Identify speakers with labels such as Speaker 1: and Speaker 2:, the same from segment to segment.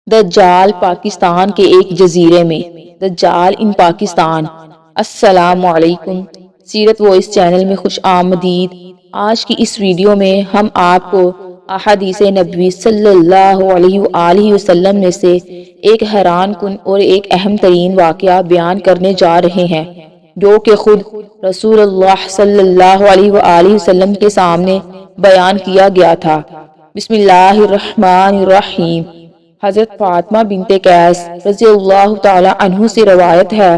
Speaker 1: دجال پاکستان کے ایک جزیرے میں، دجال ان پاکستان۔ السلام علیکم، سیرت وائس چینل میں خوش آمدید۔ آج کی اس ویڈیو میں ہم آپ کو احادیث نبوی صلی اللہ علیہ وآلہ وسلم میں سے ایک حیران کن اور ایک اہم ترین واقعہ بیان کرنے جا رہے ہیں، جو کہ خود رسول اللہ صلی اللہ علیہ وآلہ وسلم کے سامنے بیان کیا گیا تھا۔ بسم اللہ الرحمن الرحیم۔ حضرت فاطمہ بنت قیس رضی اللہ تعالی عنہ سے روایت ہے،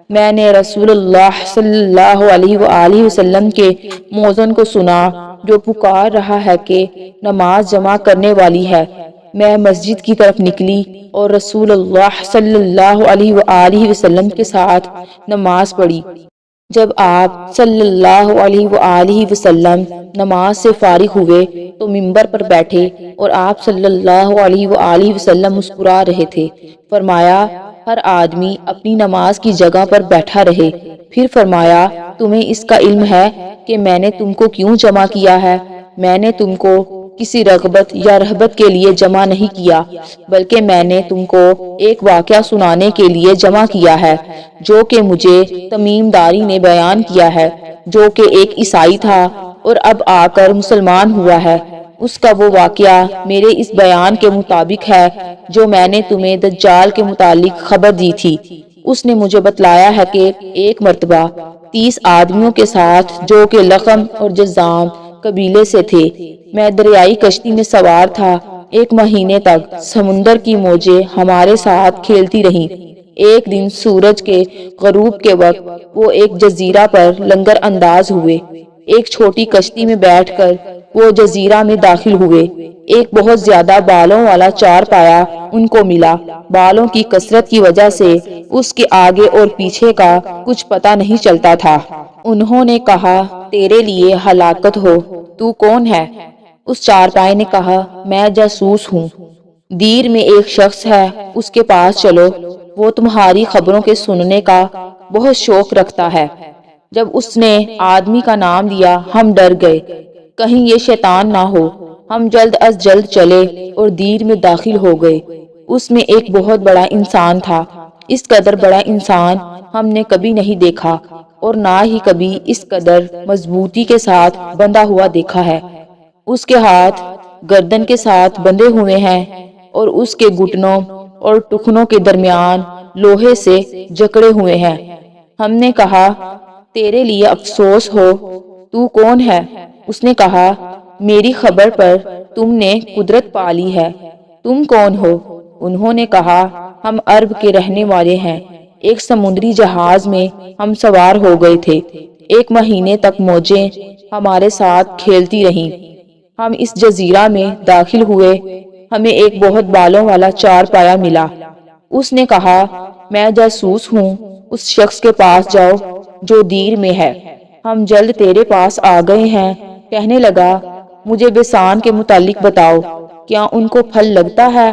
Speaker 1: میں نے رسول اللہ صلی اللہ علیہ وآلہ وسلم کے مؤذن کو سنا جو پکار رہا ہے کہ نماز جمع کرنے والی ہے۔ میں مسجد کی طرف نکلی اور رسول اللہ صلی اللہ علیہ وآلہ وسلم کے ساتھ نماز پڑھی۔ جب آپ صلی اللہ علیہ وآلہ وسلم نماز سے فارغ ہوئے تو منبر پر بیٹھے اور آپ صلی اللہ علیہ وآلہ وسلم مسکرا رہے تھے۔ فرمایا، ہر آدمی اپنی نماز کی جگہ پر بیٹھا رہے۔ پھر فرمایا، تمہیں اس کا علم ہے کہ میں نے تم کو کیوں جمع کیا ہے؟ میں نے تم کو کسی رغبت یا رہبت کے لیے جمع نہیں کیا، بلکہ میں نے تم کو ایک واقعہ سنانے کے لیے جمع کیا ہے، جو کہ مجھے تمیم داری نے بیان کیا ہے، جو کہ ایک عیسائی تھا اور اب آ کر مسلمان ہوا ہے۔ اس کا وہ واقعہ میرے اس بیان کے مطابق ہے جو میں نے تمہیں دجال کے متعلق خبر دی تھی۔ اس نے مجھے بتلایا ہے کہ ایک مرتبہ 30 آدمیوں کے ساتھ، جو کہ لخم اور جذام قبیلے سے تھے، میں دریائی کشتی میں سوار تھا۔ 1 مہینے تک سمندر کی موجیں ہمارے ساتھ کھیلتی رہیں۔ ایک دن سورج کے غروب کے وقت وہ ایک جزیرہ پر لنگر انداز ہوئے۔ ایک چھوٹی کشتی میں بیٹھ کر وہ جزیرہ میں داخل ہوئے۔ ایک بہت زیادہ بالوں والا چارپایا ان کو ملا۔ بالوں کی کثرت کی وجہ سے اس کے آگے اور پیچھے کا کچھ پتہ نہیں چلتا تھا۔ انہوں نے کہا، تیرے لیے ہلاکت ہو، تو کون ہے؟ اس چارپائے نے کہا، میں جاسوس ہوں۔ دیر میں ایک شخص ہے، اس کے پاس چلو، وہ تمہاری خبروں کے سننے کا بہت شوق رکھتا ہے۔ جب اس نے آدمی کا نام لیا، ہم ڈر گئے، کہیں یہ شیطان نہ ہو۔ ہم جلد از جلد چلے اور دیر میں داخل ہو گئے۔ اس میں ایک بہت بڑا انسان تھا۔ اس قدر بڑا انسان ہم نے کبھی نہیں دیکھا اور نہ ہی کبھی اس قدر مضبوطی کے ساتھ بندھا ہوا دیکھا ہے۔ اس کے ہاتھ گردن کے ساتھ بندھے ہوئے ہیں اور اس کے گھٹنوں اور ٹخنوں کے درمیان لوہے سے جکڑے ہوئے ہیں۔ ہم نے کہا، تیرے لیے افسوس ہو، تو کون ہے؟ اس نے کہا، میری خبر پر تم نے قدرت پا لی ہے۔ تم کون ہو؟ انہوں نے کہا، ہم عرب کے رہنے والے ہیں۔ ایک سمندری جہاز میں ہم سوار ہو گئے تھے۔ 1 مہینے تک موجیں ہمارے ساتھ کھیلتی رہیں۔ ہم اس جزیرہ میں داخل ہوئے، ہمیں ایک بہت بالوں والا چارپایا ملا۔ اس نے کہا، میں جاسوس ہوں، اس شخص کے پاس جاؤ جو دیر میں ہے۔ ہم جلد تیرے پاس آ گئے ہیں۔ کہنے لگا، مجھے بسان کے متعلق بتاؤ، کیا ان کو پھل لگتا ہے؟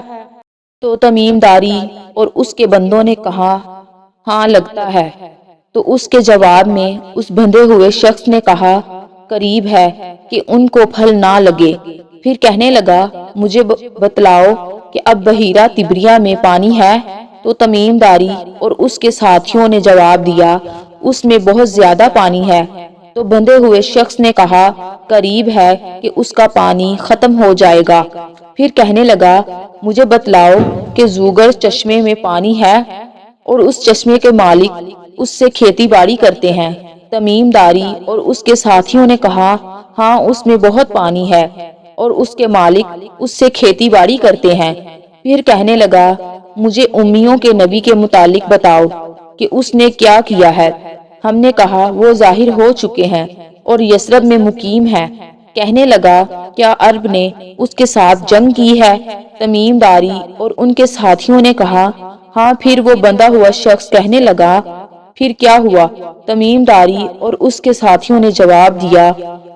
Speaker 1: تو تمیم داری اور اس کے بندوں نے کہا، ہاں لگتا ہے۔ تو اس کے جواب میں اس بندھے ہوئے شخص نے کہا، قریب ہے کہ ان کو پھل نہ لگے۔ پھر کہنے لگا، مجھے بتلاؤ کہ اب بحیرہ تبریہ میں پانی ہے؟ تو تمیم داری اور اس کے ساتھیوں نے جواب دیا، اس میں بہت زیادہ پانی ہے۔ تو بندھے ہوئے شخص نے کہا، قریب ہے کہ اس کا پانی ختم ہو جائے گا۔ پھر کہنے لگا، مجھے بتلاؤ کہ زوگر چشمے میں پانی ہے اور اس چشمے کے مالک اس سے کھیتی باڑی کرتے ہیں۔ تمیم داری اور اس کے ساتھیوں نے کہا، ہاں اس میں بہت پانی ہے اور اس کے مالک اس سے کھیتی باڑی کرتے ہیں۔ پھر کہنے لگا، مجھے امیوں کے نبی کے متعلق بتاؤ کہ اس نے کیا کیا ہے؟ ہم نے کہا، وہ ظاہر ہو چکے ہیں اور یثرب میں مقیم ہے۔ کہنے لگا، کیا عرب نے اس کے ساتھ جنگ کی ہے؟ تمیم داری اور ان کے ساتھیوں نے کہا، ہاں۔ پھر وہ بندھا ہوا شخص کہنے لگا، پھر کیا ہوا؟ تمیم داری اور اس کے ساتھیوں نے جواب دیا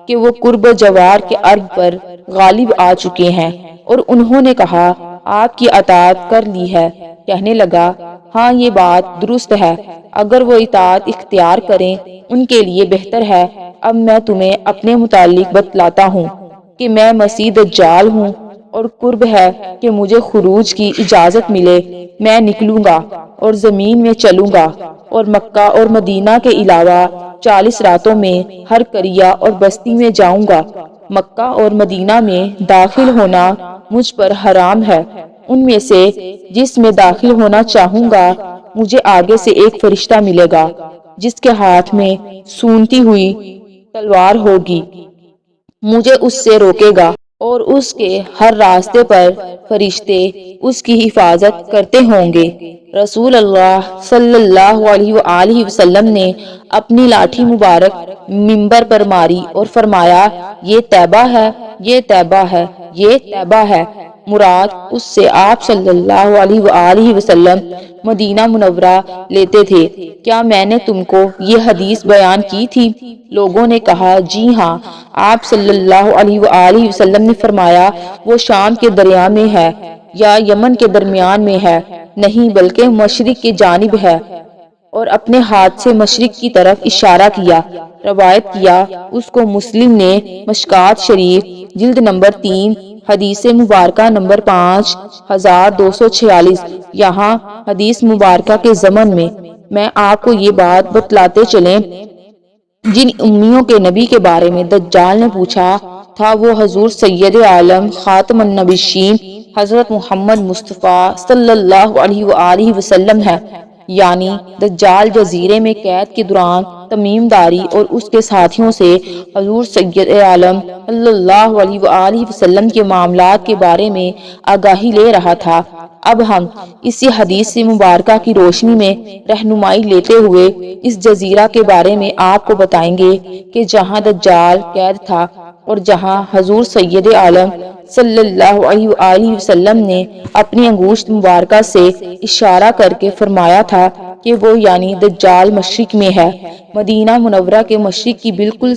Speaker 1: کہ وہ قرب جوار کے عرب پر غالب آ چکے ہیں اور انہوں نے کہا، آپ کی اطاعت کر لی ہے۔ کہنے لگا، ہاں یہ بات درست ہے، اگر وہ اطاعت اختیار کریں ان کے لیے بہتر ہے۔ اب میں تمہیں اپنے متعلق بتلاتا ہوں کہ میں مسیح دجال ہوں۔ اور قرب ہے کہ مجھے خروج کی اجازت ملے، میں نکلوں گا اور زمین میں چلوں گا اور مکہ اور مدینہ کے علاوہ 40 راتوں میں ہر قریہ اور بستی میں جاؤں گا۔ مکہ اور مدینہ میں داخل ہونا مجھ پر حرام ہے، ان میں سے جس میں داخل ہونا چاہوں گا مجھے آگے سے ایک فرشتہ ملے گا جس کے ہاتھ میں سونتی ہوئی تلوار ہوگی، مجھے اس سے روکے گا اور اس کے ہر راستے پر فرشتے اس کی حفاظت کرتے ہوں گے۔ رسول اللہ صلی اللہ علیہ وآلہ وسلم نے اپنی لاٹھی مبارک منبر پر ماری اور فرمایا، یہ طیبہ ہے، یہ طیبہ ہے، یہ طیبہ ہے۔ مراد اس سے آپ صلی اللہ علیہ وآلہ وسلم مدینہ منورہ لیتے تھے۔ کیا میں نے تم کو یہ حدیث بیان کی تھی؟ لوگوں نے کہا، جی ہاں۔ آپ صلی اللہ علیہ وآلہ وسلم نے فرمایا، وہ شام کے دریا میں ہے یا یمن کے درمیان میں ہے؟ نہیں، بلکہ مشرق کی جانب ہے، اور اپنے ہاتھ سے مشرق کی طرف اشارہ کیا۔ روایت کیا اس کو مسلم نے مشکوٰۃ شریف جلد نمبر 3 حدیث مبارکہ نمبر 5246۔ یہاں حدیث مبارکہ کے ضمن میں آپ کو یہ بات بتلاتے چلیں، جن امیوں کے نبی کے بارے میں دجال نے پوچھا تھا وہ حضور سید عالم خاتم النبیین حضرت محمد مصطفیٰ صلی اللہ علیہ وآلہ وسلم ہے۔ یعنی دجال جزیرے میں قید کے دوران تمیم داری اور اس کے ساتھیوں سے حضور سید عالم صلی اللہ علیہ وآلہ وسلم کے معاملات کے بارے میں آگاہی لے رہا تھا۔ اب ہم اسی حدیث مبارکہ کی روشنی میں رہنمائی لیتے ہوئے اس جزیرہ کے بارے میں آپ کو بتائیں گے کہ جہاں دجال قید تھا اور جہاں حضور سید عالم صلی اللہ علیہ وآلہ وسلم نے اپنی انگشت مبارکہ سے اشارہ کر کے فرمایا تھا کہ وہ یعنی دجال مشرق میں ہے۔ مدینہ منورہ کے مشرق کی بالکل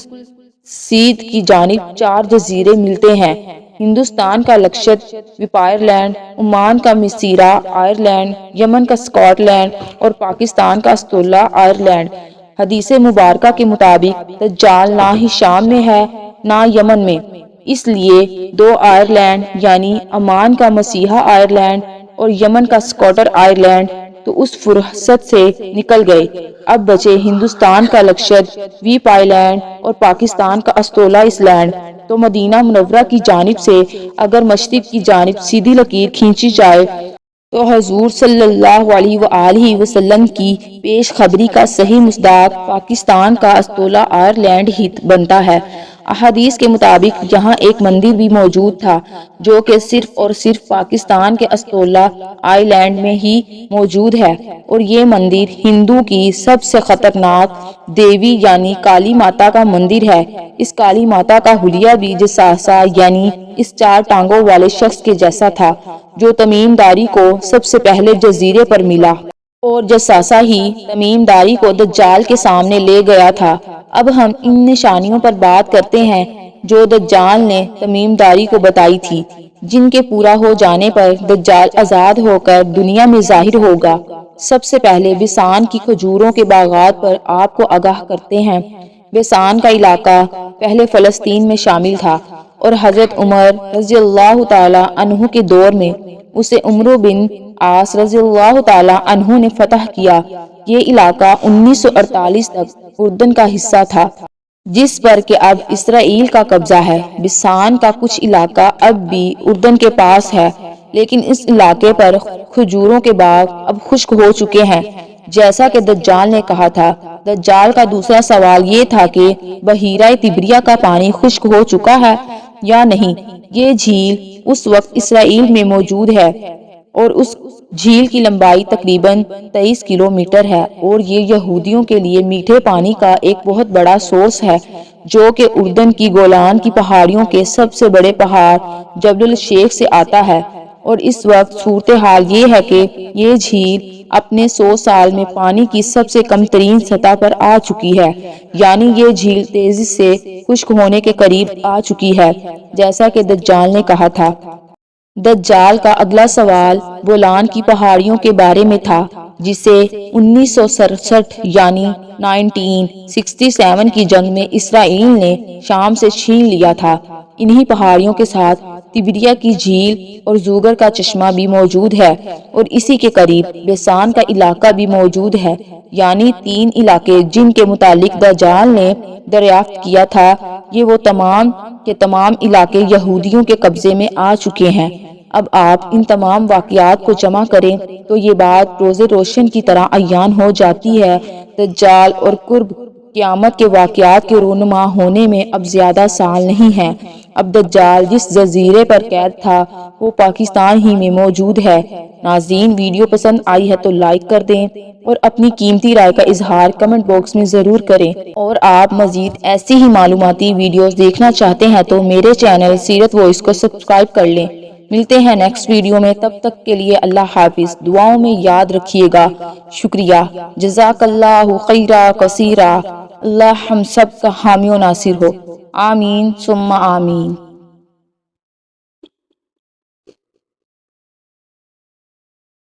Speaker 1: سیدھ کی جانب 4 جزیرے ملتے ہیں، ہندوستان کا لکشدیپ آئرلینڈ، عمان کا میسیرا آئرلینڈ، یمن کا اسکاٹ لینڈ اور پاکستان کا استولا آئرلینڈ۔ حدیث مبارکہ کے مطابق دجال نہ ہی شام میں ہے نہ یمن میں، اس لیے 2 آئرلینڈ یعنی عمان کا مسیحا آئرلینڈ اور یمن کا اسکاٹر آئرلینڈ تو اس فہرست سے نکل گئے۔ اب بچے ہندوستان کا لکشدیپ آئلینڈ اور پاکستان کا استولا آئلینڈ۔ تو مدینہ منورہ کی جانب سے اگر مشرق کی جانب سیدھی لکیر کھینچی جائے تو حضور صلی اللہ علیہ وآلہ وسلم کی پیش خبری کا صحیح مصداق پاکستان کا استولا آئرلینڈ ہی بنتا ہے۔ احادیث کے مطابق یہاں ایک مندر بھی موجود تھا جو کہ صرف اور صرف پاکستان کے استولا آئی لینڈ میں ہی موجود ہے، اور یہ مندر ہندو کی سب سے خطرناک دیوی یعنی کالی ماتا کا مندر ہے۔ اس کالی ماتا کا حلیہ بھی جساسہ یعنی اس 4 ٹانگوں والے شخص کے جیسا تھا جو تمیم داری کو سب سے پہلے جزیرے پر ملا، اور جساسہ ہی تمیم داری کو دجال کے سامنے لے گیا تھا۔ اب ہم ان نشانیوں پر بات کرتے ہیں جو دجال نے تمیم داری کو بتائی تھی، جن کے پورا ہو جانے پر دجال آزاد ہو کر دنیا میں ظاہر ہوگا۔ سب سے پہلے بیسان کی کھجوروں کے باغات پر آپ کو آگاہ کرتے ہیں۔ بیسان کا علاقہ پہلے فلسطین میں شامل تھا اور حضرت عمر رضی اللہ تعالی عنہ کے دور میں اسے عمرو بن عاص رضی اللہ تعالی عنہ نے فتح کیا۔ یہ علاقہ 1948 تک اردن کا حصہ تھا، جس پر کہ اب اسرائیل کا قبضہ ہے۔ بیسان کا کچھ علاقہ اب بھی اردن کے پاس ہے، لیکن اس علاقے پر کھجوروں کے باغ اب خشک ہو چکے ہیں، جیسا کہ دجال نے کہا تھا۔ دجال کا دوسرا سوال یہ تھا کہ بحیرہ طبریہ کا پانی خشک ہو چکا ہے یا نہیں۔ یہ جھیل اس وقت اسرائیل میں موجود ہے اور اس جھیل کی لمبائی تقریباً 23 کلومیٹر ہے، اور یہ یہودیوں کے لیے میٹھے پانی کا ایک بہت بڑا سورس ہے، جو کہ اردن کی گولان کی پہاڑیوں کے سب سے بڑے پہاڑ جبل الشیخ سے آتا ہے۔ اور اس وقت صورتحال یہ ہے کہ یہ جھیل اپنے 100 سال میں پانی کی سب سے کم ترین سطح پر آ چکی ہے، یعنی یہ جھیل تیزی سے خشک ہونے کے قریب آ چکی ہے، جیسا کہ دجال نے کہا تھا۔ دجال کا اگلا سوال گولان کی پہاڑیوں کے بارے میں تھا، جسے 1967 یعنی 1967 کی جنگ میں اسرائیل نے شام سے چھین لیا تھا۔ انہی پہاڑیوں کے ساتھ تبریہ کی جھیل اور زوگر کا چشمہ بھی موجود ہے، اور اسی کے قریب بیسان کا علاقہ بھی موجود ہے، یعنی 3 علاقے جن کے متعلق دجال نے دریافت کیا تھا، یہ وہ تمام کے تمام علاقے یہودیوں کے قبضے میں آ چکے ہیں۔ اب آپ ان تمام واقعات کو جمع کریں تو یہ بات روز روشن کی طرح عیان ہو جاتی ہے۔ دجال اور قرب قیامت کے واقعات کے رونما ہونے میں اب زیادہ سال نہیں ہیں۔ اب دجال جس جزیرے پر قید تھا وہ پاکستان ہی میں موجود ہے۔ ناظرین، ویڈیو پسند آئی ہے تو لائک کر دیں اور اپنی قیمتی رائے کا اظہار کمنٹ باکس میں ضرور کریں، اور آپ مزید ایسی ہی معلوماتی ویڈیوز دیکھنا چاہتے ہیں تو میرے چینل سیرت وائس کو سبسکرائب کر لیں۔ ملتے ہیں نیکسٹ ویڈیو میں، تب تک کے لیے اللہ حافظ، دعاؤں میں یاد رکھیے گا۔ شکریہ، جزاک اللہ خیرا کثیرا۔ اللہ ہم سب کا حامی و ناصر ہو، آمین ثم آمین۔